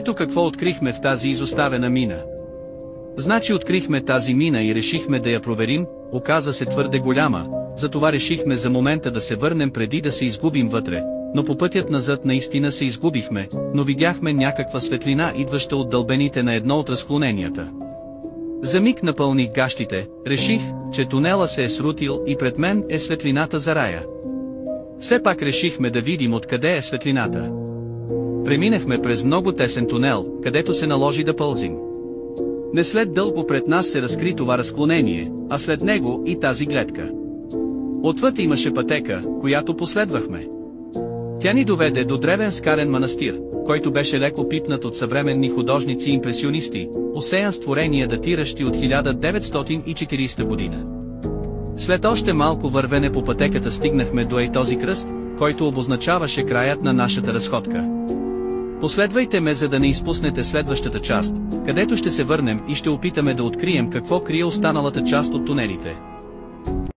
Ето какво открихме в тази изоставена мина. Значи открихме тази мина и решихме да я проверим, оказа се твърде голяма, затова решихме за момента да се върнем преди да се изгубим вътре, но по пътят назад наистина се изгубихме, но видяхме някаква светлина идваща от дълбените на едно от разклоненията. За миг напълних гащите, реших, че тунела се е срутил и пред мен е светлината за рая. Все пак решихме да видим откъде е светлината. Преминахме през много тесен тунел, където се наложи да пълзим. Не след дълго пред нас се разкри това разклонение, а след него и тази гледка. Отвъд имаше пътека, която последвахме. Тя ни доведе до древен скален манастир, който беше леко пипнат от съвременни художници-импресионисти, осеян с творения датиращи от 1940 година. След още малко вървене по пътеката стигнахме до този кръст, който обозначаваше краят на нашата разходка. Последвайте ме, за да не изпуснете следващата част, където ще се върнем и ще опитаме да открием какво крие останалата част от тунелите.